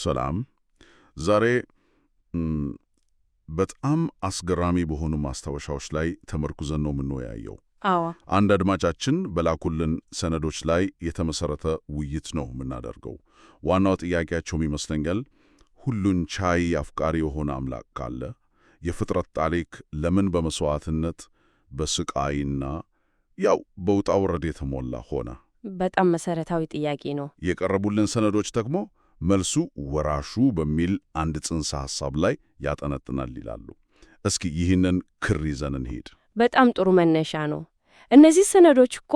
ሰላም። ዛሬ በጣም አስገራሚ በሆኑ ማስታወሻዎች ላይ ተመርኩዘን ነው የምንወያየው። አዎ፣ አንድ አድማጫችን በላኩልን ሰነዶች ላይ የተመሰረተ ውይይት ነው የምናደርገው። ዋናው ጥያቄያቸውም ይመስለኛል ሁሉን ቻይ አፍቃሪ የሆነ አምላክ ካለ የፍጥረት ታሪክ ለምን በመስዋዕትነት በስቃይና ያው በውጣ ውረድ የተሞላ ሆነ? በጣም መሰረታዊ ጥያቄ ነው። የቀረቡልን ሰነዶች ደግሞ መልሱ ወራሹ በሚል አንድ ጽንሰ ሐሳብ ላይ ያጠነጥናል ይላሉ። እስኪ ይህንን ክር ይዘን እንሂድ። በጣም ጥሩ መነሻ ነው። እነዚህ ሰነዶች እኮ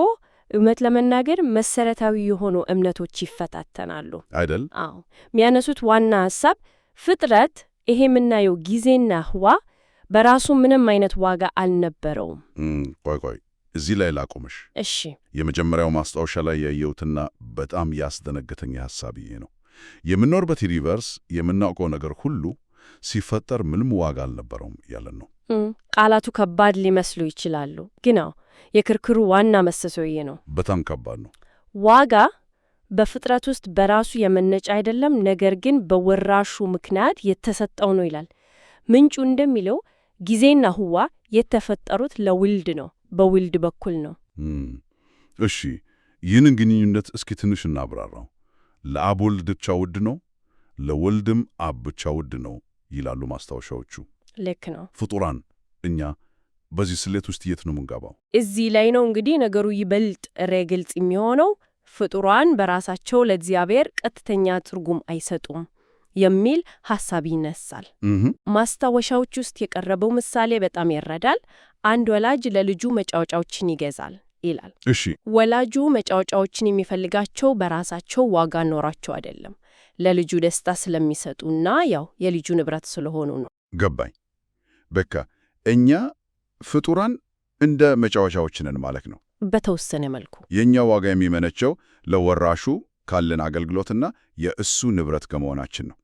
እውነት ለመናገር መሰረታዊ የሆኑ እምነቶች ይፈታተናሉ አይደል? አዎ፣ የሚያነሱት ዋና ሐሳብ ፍጥረት፣ ይሄ የምናየው ጊዜና ህዋ በራሱ ምንም አይነት ዋጋ አልነበረውም። ቆይ እዚህ ላይ ላቆምሽ። እሺ። የመጀመሪያው ማስታወሻ ላይ ያየሁትና በጣም ያስደነገተኝ ሐሳብ ይሄ ነው። የምንኖርበት ዩኒቨርስ የምናውቀው ነገር ሁሉ ሲፈጠር ምንም ዋጋ አልነበረውም ያለን ነው። ቃላቱ ከባድ ሊመስሉ ይችላሉ፣ ግን የክርክሩ ዋና መሰሶዬ ነው። በጣም ከባድ ነው። ዋጋ በፍጥረት ውስጥ በራሱ የመነጨ አይደለም፣ ነገር ግን በወራሹ ምክንያት የተሰጠው ነው ይላል። ምንጩ እንደሚለው ጊዜና ህዋ የተፈጠሩት ለውልድ ነው፣ በውልድ በኩል ነው። እሺ፣ ይህንን ግንኙነት እስኪ ትንሽ እናብራራው። ለአብ ወልድ ብቻ ውድ ነው፣ ለወልድም አብ ብቻ ውድ ነው ይላሉ ማስታወሻዎቹ። ልክ ነው። ፍጡራን እኛ በዚህ ስሌት ውስጥ የት ነው የምንገባው? እዚህ ላይ ነው እንግዲህ ነገሩ ይበልጥ ግልጽ የሚሆነው። ፍጡራን በራሳቸው ለእግዚአብሔር ቀጥተኛ ትርጉም አይሰጡም የሚል ሐሳብ ይነሳል። ማስታወሻዎች ውስጥ የቀረበው ምሳሌ በጣም ይረዳል። አንድ ወላጅ ለልጁ መጫወቻዎችን ይገዛል ይላል። እሺ፣ ወላጁ መጫወቻዎችን የሚፈልጋቸው በራሳቸው ዋጋ ኖራቸው አይደለም፣ ለልጁ ደስታ ስለሚሰጡና ያው የልጁ ንብረት ስለሆኑ ነው። ገባኝ። በቃ እኛ ፍጡራን እንደ መጫወቻዎች ነን ማለት ነው። በተወሰነ መልኩ የእኛ ዋጋ የሚመነጨው ለወራሹ ካለን አገልግሎትና የእሱ ንብረት ከመሆናችን ነው።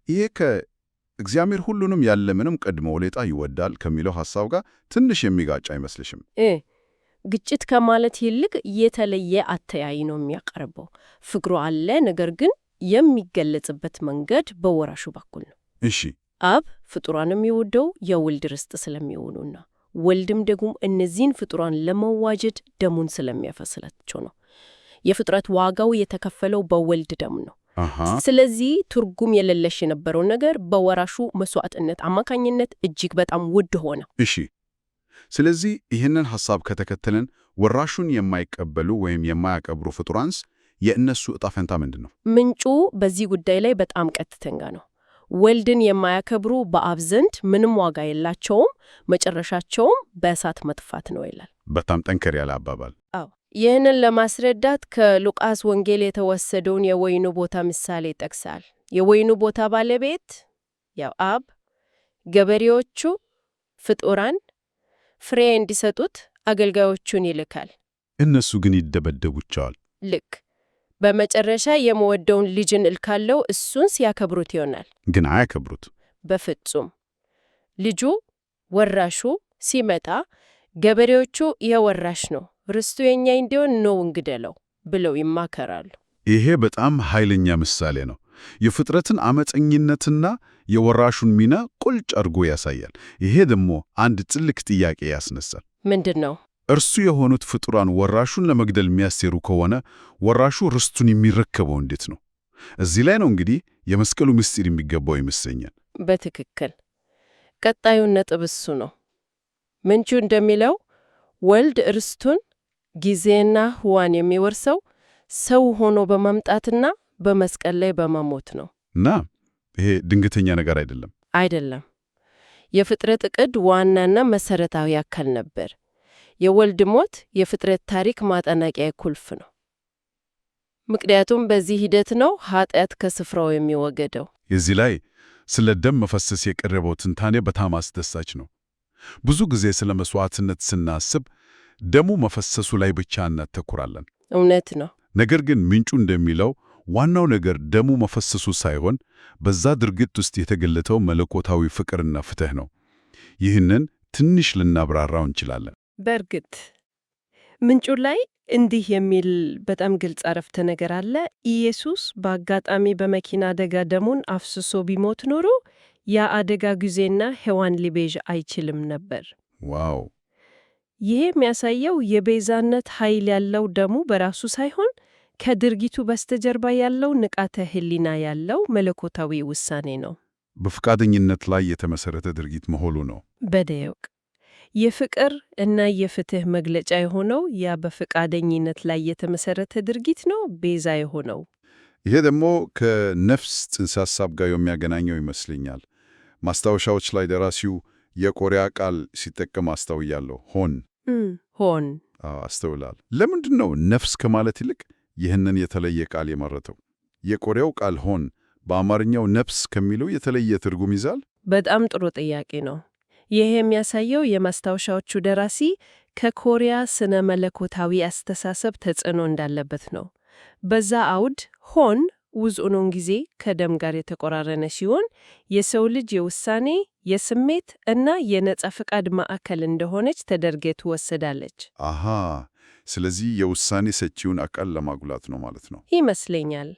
ይሄ ከእግዚአብሔር ሁሉንም ያለ ምንም ቅድመ ሁኔታ ይወዳል ከሚለው ሐሳብ ጋር ትንሽ የሚጋጭ አይመስልሽም? ግጭት ከማለት ይልቅ የተለየ አተያይ ነው የሚያቀርበው። ፍቅሩ አለ፣ ነገር ግን የሚገለጽበት መንገድ በወራሹ በኩል ነው። እሺ፣ አብ ፍጡራን የሚወደው የወልድ ርስት ስለሚሆኑና ወልድም ደግሞ እነዚህን ፍጡራን ለመዋጀድ ደሙን ስለሚያፈስላቸው ነው። የፍጥረት ዋጋው የተከፈለው በወልድ ደም ነው። ስለዚህ ትርጉም የሌለሽ የነበረው ነገር በወራሹ መስዋዕትነት አማካኝነት እጅግ በጣም ውድ ሆነ። እሺ፣ ስለዚህ ይህንን ሐሳብ ከተከተልን ወራሹን የማይቀበሉ ወይም የማያከብሩ ፍጡራንስ የእነሱ ዕጣ ፈንታ ምንድን ነው? ምንጩ በዚህ ጉዳይ ላይ በጣም ቀጥተኛ ነው። ወልድን የማያከብሩ በአብ ዘንድ ምንም ዋጋ የላቸውም፣ መጨረሻቸውም በእሳት መጥፋት ነው ይላል። በጣም ጠንከር ያለ አባባል። አዎ፣ ይህንን ለማስረዳት ከሉቃስ ወንጌል የተወሰደውን የወይኑ ቦታ ምሳሌ ይጠቅሳል። የወይኑ ቦታ ባለቤት ያው አብ፣ ገበሬዎቹ ፍጡራን ፍሬ እንዲሰጡት አገልጋዮቹን ይልካል። እነሱ ግን ይደበደቡቸዋል። ልክ በመጨረሻ የምወደውን ልጅን እልካለሁ እሱን ሲያከብሩት ይሆናል። ግን አያከብሩት በፍጹም። ልጁ ወራሹ ሲመጣ ገበሬዎቹ የወራሽ ነው፣ ርስቱ የኛ እንዲሆን ነው እንግደለው ብለው ይማከራሉ። ይሄ በጣም ኃይለኛ ምሳሌ ነው። የፍጥረትን አመፀኝነትና የወራሹን ሚና ቁልጭ አድርጎ ያሳያል። ይሄ ደግሞ አንድ ጥልቅ ጥያቄ ያስነሳል። ምንድን ነው? እርሱ የሆኑት ፍጡራን ወራሹን ለመግደል የሚያሴሩ ከሆነ ወራሹ ርስቱን የሚረከበው እንዴት ነው? እዚህ ላይ ነው እንግዲህ የመስቀሉ ምስጢር የሚገባው ይመስለኛል። በትክክል ቀጣዩን ነጥብ እሱ ነው። ምንጩ እንደሚለው ወልድ ርስቱን ጊዜና ህዋን የሚወርሰው ሰው ሆኖ በመምጣትና በመስቀል ላይ በመሞት ነው። እና ይሄ ድንገተኛ ነገር አይደለም። የፍጥረት ዕቅድ ዋናና መሰረታዊ አካል ነበር። የወልድ ሞት የፍጥረት ታሪክ ማጠናቂያ ቁልፍ ነው። ምክንያቱም በዚህ ሂደት ነው ኃጢአት ከስፍራው የሚወገደው። የዚህ ላይ ስለ ደም መፈሰስ የቀረበው ትንታኔ በጣም አስደሳች ነው። ብዙ ጊዜ ስለ መስዋዕትነት ስናስብ ደሙ መፈሰሱ ላይ ብቻ እናተኩራለን። እውነት ነው። ነገር ግን ምንጩ እንደሚለው ዋናው ነገር ደሙ መፈሰሱ ሳይሆን በዛ ድርጊት ውስጥ የተገለጠው መለኮታዊ ፍቅርና ፍትህ ነው። ይህንን ትንሽ ልናብራራው እንችላለን። በእርግጥ ምንጩ ላይ እንዲህ የሚል በጣም ግልጽ አረፍተ ነገር አለ። ኢየሱስ በአጋጣሚ በመኪና አደጋ ደሙን አፍስሶ ቢሞት ኖሮ ያ አደጋ ጊዜና ሔዋን ሊቤዥ አይችልም ነበር። ዋው! ይሄ የሚያሳየው የቤዛነት ኃይል ያለው ደሙ በራሱ ሳይሆን ከድርጊቱ በስተጀርባ ያለው ንቃተ ሕሊና ያለው መለኮታዊ ውሳኔ ነው። በፈቃደኝነት ላይ የተመሰረተ ድርጊት መሆኑ ነው። በደውቅ የፍቅር እና የፍትህ መግለጫ የሆነው ያ በፈቃደኝነት ላይ የተመሰረተ ድርጊት ነው ቤዛ የሆነው። ይሄ ደግሞ ከነፍስ ጽንሰ ሐሳብ ጋር የሚያገናኘው ይመስለኛል። ማስታወሻዎች ላይ ደራሲው የቆሪያ ቃል ሲጠቀም አስተውያለሁ። ሆን አስተውላል። ለምንድን ነው ነፍስ ከማለት ይልቅ ይህንን የተለየ ቃል የመረጠው? የቆሪያው ቃል ሆን በአማርኛው ነፍስ ከሚለው የተለየ ትርጉም ይዛል? በጣም ጥሩ ጥያቄ ነው። ይህ የሚያሳየው የማስታወሻዎቹ ደራሲ ከኮሪያ ስነ መለኮታዊ አስተሳሰብ ተጽዕኖ እንዳለበት ነው። በዛ አውድ ሆን ውዝኡኑን ጊዜ ከደም ጋር የተቆራረነ ሲሆን የሰው ልጅ የውሳኔ የስሜት እና የነጻ ፈቃድ ማዕከል እንደሆነች ተደርጌ ትወሰዳለች። አሃ፣ ስለዚህ የውሳኔ ሰጪውን አካል ለማጉላት ነው ማለት ነው ይመስለኛል።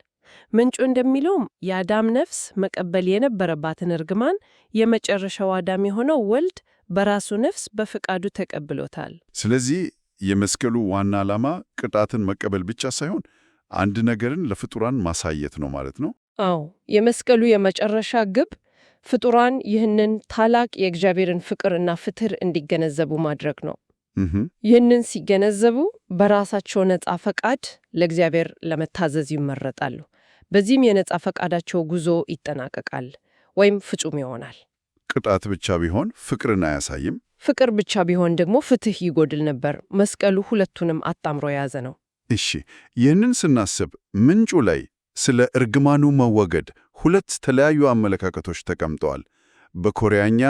ምንጩ እንደሚለውም የአዳም ነፍስ መቀበል የነበረባትን እርግማን የመጨረሻው አዳም የሆነው ወልድ በራሱ ነፍስ በፈቃዱ ተቀብሎታል። ስለዚህ የመስቀሉ ዋና ዓላማ ቅጣትን መቀበል ብቻ ሳይሆን አንድ ነገርን ለፍጡራን ማሳየት ነው ማለት ነው። አዎ፣ የመስቀሉ የመጨረሻ ግብ ፍጡራን ይህንን ታላቅ የእግዚአብሔርን ፍቅርና ፍትህ እንዲገነዘቡ ማድረግ ነው። ይህንን ሲገነዘቡ በራሳቸው ነጻ ፈቃድ ለእግዚአብሔር ለመታዘዝ ይመረጣሉ። በዚህም የነጻ ፈቃዳቸው ጉዞ ይጠናቀቃል ወይም ፍጹም ይሆናል። ቅጣት ብቻ ቢሆን ፍቅርን አያሳይም። ፍቅር ብቻ ቢሆን ደግሞ ፍትህ ይጎድል ነበር። መስቀሉ ሁለቱንም አጣምሮ የያዘ ነው። እሺ፣ ይህንን ስናስብ ምንጩ ላይ ስለ እርግማኑ መወገድ ሁለት ተለያዩ አመለካከቶች ተቀምጠዋል። በኮሪያኛ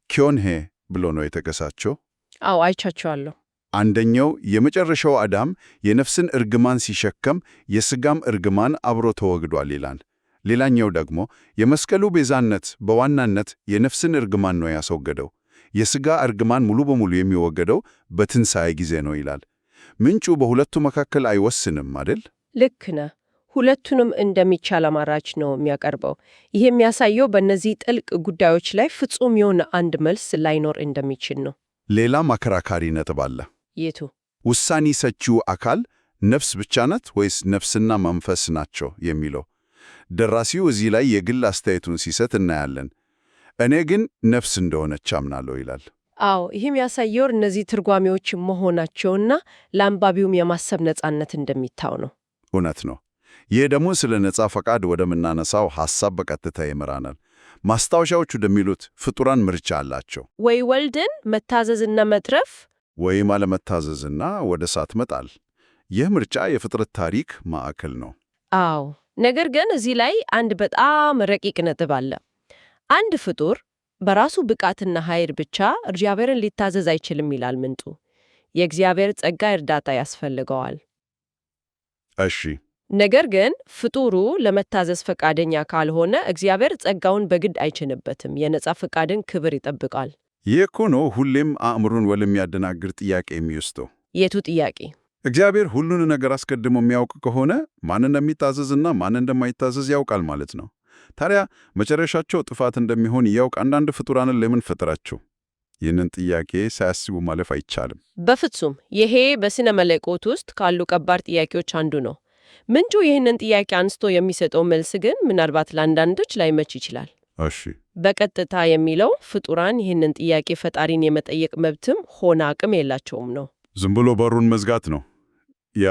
ኪዮንሄ ብሎ ነው የተከሳቸው። አዎ፣ አይቻቸዋለሁ። አንደኛው የመጨረሻው አዳም የነፍስን እርግማን ሲሸከም የሥጋም እርግማን አብሮ ተወግዷል ይላል። ሌላኛው ደግሞ የመስቀሉ ቤዛነት በዋናነት የነፍስን እርግማን ነው ያስወገደው፣ የሥጋ እርግማን ሙሉ በሙሉ የሚወገደው በትንሣኤ ጊዜ ነው ይላል። ምንጩ በሁለቱ መካከል አይወስንም አይደል? ልክ ነህ። ሁለቱንም እንደሚቻል አማራጭ ነው የሚያቀርበው። ይህ የሚያሳየው በእነዚህ ጥልቅ ጉዳዮች ላይ ፍጹም የሆነ አንድ መልስ ላይኖር እንደሚችል ነው። ሌላ አከራካሪ ነጥብ አለ። የቱ? ውሳኔ ሰጪው አካል ነፍስ ብቻ ናት ወይስ ነፍስና መንፈስ ናቸው የሚለው። ደራሲው እዚህ ላይ የግል አስተያየቱን ሲሰጥ እናያለን። እኔ ግን ነፍስ እንደሆነች አምናለሁ ይላል። አዎ፣ ይህም ያሳየው እነዚህ ትርጓሜዎች መሆናቸውና ለአንባቢውም የማሰብ ነጻነት እንደሚታው ነው። እውነት ነው። ይህ ደግሞ ስለ ነጻ ፈቃድ ወደምናነሳው ሐሳብ በቀጥታ ይመራናል። ማስታወሻዎቹ እንደሚሉት ፍጡራን ምርጫ አላቸው። ወይ ወልድን መታዘዝና መትረፍ ወይም አለመታዘዝና ወደ እሳት መጣል። ይህ ምርጫ የፍጥረት ታሪክ ማዕከል ነው። አዎ፣ ነገር ግን እዚህ ላይ አንድ በጣም ረቂቅ ነጥብ አለ። አንድ ፍጡር በራሱ ብቃትና ኃይል ብቻ እግዚአብሔርን ሊታዘዝ አይችልም ይላል ምንጩ። የእግዚአብሔር ጸጋ እርዳታ ያስፈልገዋል። እሺ። ነገር ግን ፍጡሩ ለመታዘዝ ፈቃደኛ ካልሆነ እግዚአብሔር ጸጋውን በግድ አይችንበትም። የነጻ ፈቃድን ክብር ይጠብቃል። ይህ እኮ ነው ሁሌም አእምሮን ወደሚያደናግር ጥያቄ የሚወስደው። የቱ ጥያቄ? እግዚአብሔር ሁሉን ነገር አስቀድሞ የሚያውቅ ከሆነ ማን እንደሚታዘዝና ማን እንደማይታዘዝ ያውቃል ማለት ነው። ታዲያ መጨረሻቸው ጥፋት እንደሚሆን ያውቅ አንዳንድ ፍጡራንን ለምን ፈጠራቸው? ይህንን ጥያቄ ሳያስቡ ማለፍ አይቻልም። በፍጹም። ይሄ በስነ መለኮት ውስጥ ካሉ ከባድ ጥያቄዎች አንዱ ነው። ምንጩ ይህንን ጥያቄ አንስቶ የሚሰጠው መልስ ግን ምናልባት ለአንዳንዶች ላይመች ይችላል። እሺ። በቀጥታ የሚለው ፍጡራን ይህንን ጥያቄ ፈጣሪን የመጠየቅ መብትም ሆነ አቅም የላቸውም ነው። ዝም ብሎ በሩን መዝጋት ነው። ያ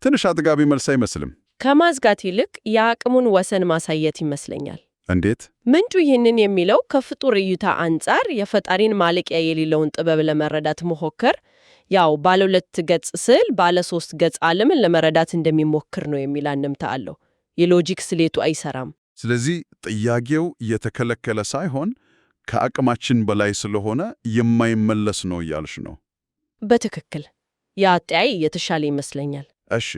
ትንሽ አጥጋቢ መልስ አይመስልም። ከማዝጋት ይልቅ የአቅሙን ወሰን ማሳየት ይመስለኛል። እንዴት? ምንጩ ይህንን የሚለው ከፍጡር እይታ አንጻር የፈጣሪን ማለቂያ የሌለውን ጥበብ ለመረዳት መሞከር ያው ባለ 2 ገጽ ስዕል ባለ 3 ገጽ ዓለምን ለመረዳት እንደሚሞክር ነው የሚል አንድምታ አለው። የሎጂክ ስሌቱ አይሰራም። ስለዚህ ጥያቄው የተከለከለ ሳይሆን ከአቅማችን በላይ ስለሆነ የማይመለስ ነው እያልሽ ነው? በትክክል። የአጠያይ የተሻለ ይመስለኛል። እሺ።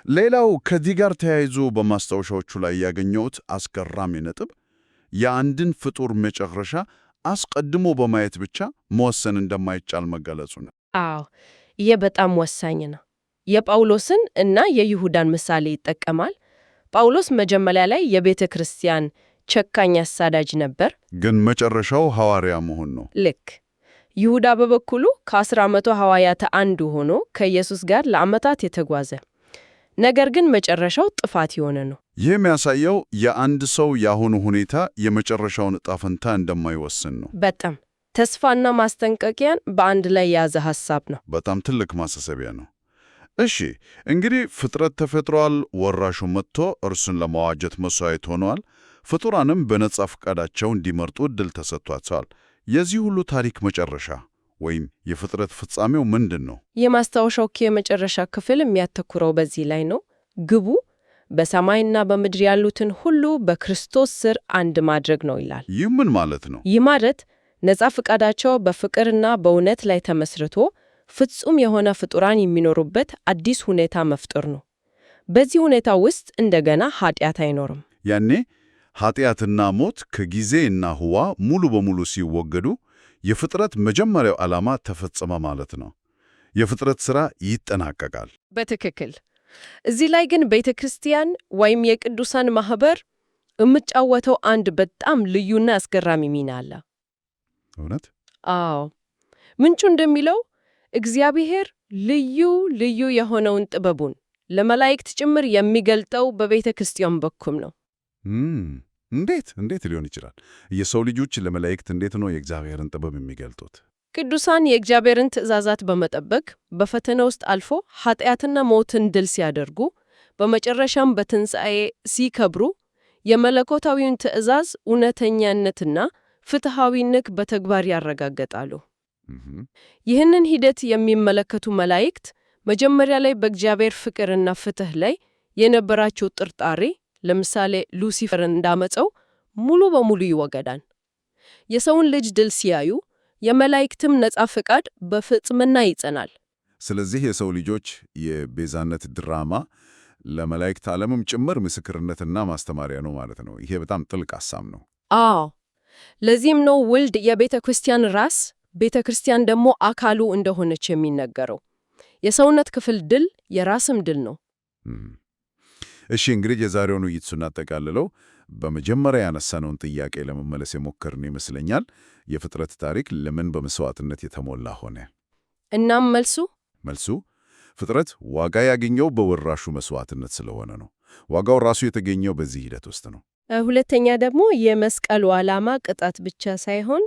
ሌላው ከዚህ ጋር ተያይዞ በማስታወሻዎቹ ላይ ያገኘሁት አስገራሚ ነጥብ የአንድን ፍጡር መጨረሻ አስቀድሞ በማየት ብቻ መወሰን እንደማይቻል መገለጹ ነው። አዎ፣ ይህ በጣም ወሳኝ ነው። የጳውሎስን እና የይሁዳን ምሳሌ ይጠቀማል። ጳውሎስ መጀመሪያ ላይ የቤተ ክርስቲያን ጨካኝ አሳዳጅ ነበር፣ ግን መጨረሻው ሐዋርያ መሆን ነው። ልክ። ይሁዳ በበኩሉ ከ10 ሐዋርያት አንዱ ሆኖ ከኢየሱስ ጋር ለዓመታት የተጓዘ ነገር ግን መጨረሻው ጥፋት የሆነ ነው። ይህ የሚያሳየው የአንድ ሰው የአሁኑ ሁኔታ የመጨረሻውን ዕጣ ፈንታ እንደማይወስን ነው። በጣም ተስፋና ማስጠንቀቂያን በአንድ ላይ የያዘ ሐሳብ ነው። በጣም ትልቅ ማሳሰቢያ ነው። እሺ እንግዲህ ፍጥረት ተፈጥሯል፣ ወራሹ መጥቶ እርሱን ለመዋጀት መሥዋዕት ሆኗል። ፍጡራንም በነጻ ፈቃዳቸው እንዲመርጡ ዕድል ተሰጥቷቸዋል። የዚህ ሁሉ ታሪክ መጨረሻ ወይም የፍጥረት ፍጻሜው ምንድን ነው? የማስታወሻው የመጨረሻ ክፍል የሚያተኩረው በዚህ ላይ ነው። ግቡ በሰማይና በምድር ያሉትን ሁሉ በክርስቶስ ስር አንድ ማድረግ ነው ይላል። ይህ ምን ማለት ነው? ይህ ማለት ነጻ ፈቃዳቸው በፍቅርና በእውነት ላይ ተመስርቶ ፍጹም የሆነ ፍጡራን የሚኖሩበት አዲስ ሁኔታ መፍጠር ነው። በዚህ ሁኔታ ውስጥ እንደገና ኃጢአት አይኖርም። ያኔ ኃጢአትና ሞት ከጊዜና ህዋ ሙሉ በሙሉ ሲወገዱ የፍጥረት መጀመሪያው ዓላማ ተፈጸመ ማለት ነው። የፍጥረት ሥራ ይጠናቀቃል። በትክክል። እዚህ ላይ ግን ቤተ ክርስቲያን ወይም የቅዱሳን ማኅበር የምትጫወተው አንድ በጣም ልዩና አስገራሚ ሚና አለ። እውነት? አዎ። ምንጩ እንደሚለው እግዚአብሔር ልዩ ልዩ የሆነውን ጥበቡን ለመላእክት ጭምር የሚገልጠው በቤተ ክርስቲያን በኩል ነው። እንዴት ሊሆን ይችላል? የሰው ልጆች ለመላእክት እንዴት ነው የእግዚአብሔርን ጥበብ የሚገልጡት? ቅዱሳን የእግዚአብሔርን ትእዛዛት በመጠበቅ በፈተና ውስጥ አልፎ ኃጢአትና ሞትን ድል ሲያደርጉ፣ በመጨረሻም በትንሣኤ ሲከብሩ የመለኮታዊውን ትእዛዝ እውነተኛነትና ፍትሐዊነት በተግባር ያረጋግጣሉ። ይህንን ሂደት የሚመለከቱ መላእክት መጀመሪያ ላይ በእግዚአብሔር ፍቅርና ፍትሕ ላይ የነበራቸው ጥርጣሬ፣ ለምሳሌ ሉሲፈርን እንዳመፀው ሙሉ በሙሉ ይወገዳል። የሰውን ልጅ ድል ሲያዩ የመላእክትም ነጻ ፈቃድ በፍጽምና ይጸናል። ስለዚህ የሰው ልጆች የቤዛነት ድራማ ለመላእክት ዓለምም ጭምር ምስክርነትና ማስተማሪያ ነው ማለት ነው። ይሄ በጣም ጥልቅ ሐሳብ ነው። አዎ፣ ለዚህም ነው ወልድ የቤተ ክርስቲያን ራስ፣ ቤተ ክርስቲያን ደግሞ አካሉ እንደሆነች የሚነገረው። የሰውነት ክፍል ድል የራስም ድል ነው። እሺ እንግዲህ የዛሬውን ውይይት ስናጠቃልለው በመጀመሪያ ያነሳነውን ጥያቄ ለመመለስ የሞከርን ይመስለኛል። የፍጥረት ታሪክ ለምን በመስዋዕትነት የተሞላ ሆነ? እናም መልሱ ፍጥረት ዋጋ ያገኘው በወራሹ መስዋዕትነት ስለሆነ ነው። ዋጋው ራሱ የተገኘው በዚህ ሂደት ውስጥ ነው። ሁለተኛ ደግሞ የመስቀሉ ዓላማ ቅጣት ብቻ ሳይሆን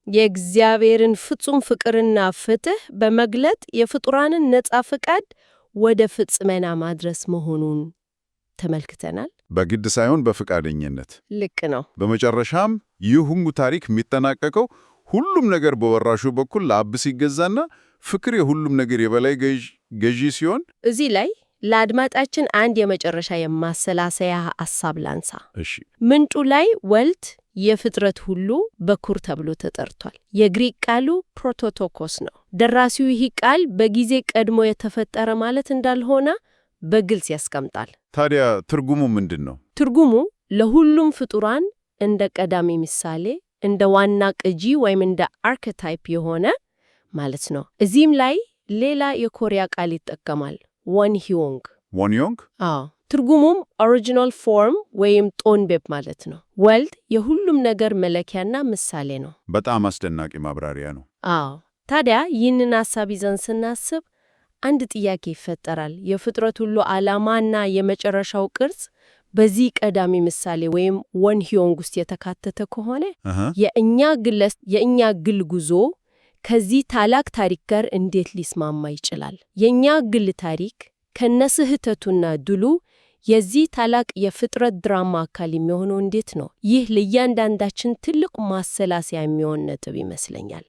የእግዚአብሔርን ፍጹም ፍቅርና ፍትሕ በመግለጥ የፍጡራንን ነጻ ፈቃድ ወደ ፍጽመና ማድረስ መሆኑን ተመልክተናል። በግድ ሳይሆን በፈቃደኝነት። ልክ ነው። በመጨረሻም ይህ ሁሉ ታሪክ የሚጠናቀቀው ሁሉም ነገር በወራሹ በኩል ለአብ ሲገዛና ፍቅር የሁሉም ነገር የበላይ ገዢ ሲሆን፣ እዚህ ላይ ለአድማጫችን አንድ የመጨረሻ የማሰላሰያ ሐሳብ ላንሳ። እሺ። ምንጩ ላይ ወልድ የፍጥረት ሁሉ በኩር ተብሎ ተጠርቷል። የግሪክ ቃሉ ፕሮቶቶኮስ ነው። ደራሲው ይህ ቃል በጊዜ ቀድሞ የተፈጠረ ማለት እንዳልሆነ በግልጽ ያስቀምጣል። ታዲያ ትርጉሙ ምንድን ነው? ትርጉሙ ለሁሉም ፍጡራን እንደ ቀዳሚ ምሳሌ፣ እንደ ዋና ቅጂ ወይም እንደ አርኬታይፕ የሆነ ማለት ነው። እዚህም ላይ ሌላ የኮሪያ ቃል ይጠቀማል፣ ወንሂዮንግ። ወንሂዮንግ? አዎ። ትርጉሙም ኦሪጂናል ፎርም ወይም ጦንቤብ ማለት ነው። ወልድ የሁሉም ነገር መለኪያና ምሳሌ ነው። በጣም አስደናቂ ማብራሪያ ነው። አዎ። ታዲያ ይህንን ሐሳብ ይዘን ስናስብ አንድ ጥያቄ ይፈጠራል። የፍጥረት ሁሉ ዓላማና የመጨረሻው ቅርጽ በዚህ ቀዳሚ ምሳሌ ወይም ወንሂዮንግ ውስጥ የተካተተ ከሆነ የእኛ ግል ጉዞ ከዚህ ታላቅ ታሪክ ጋር እንዴት ሊስማማ ይችላል? የእኛ ግል ታሪክ ከነስህተቱና ድሉ የዚህ ታላቅ የፍጥረት ድራማ አካል የሚሆነው እንዴት ነው? ይህ ለእያንዳንዳችን ትልቅ ማሰላሰያ የሚሆን ነጥብ ይመስለኛል።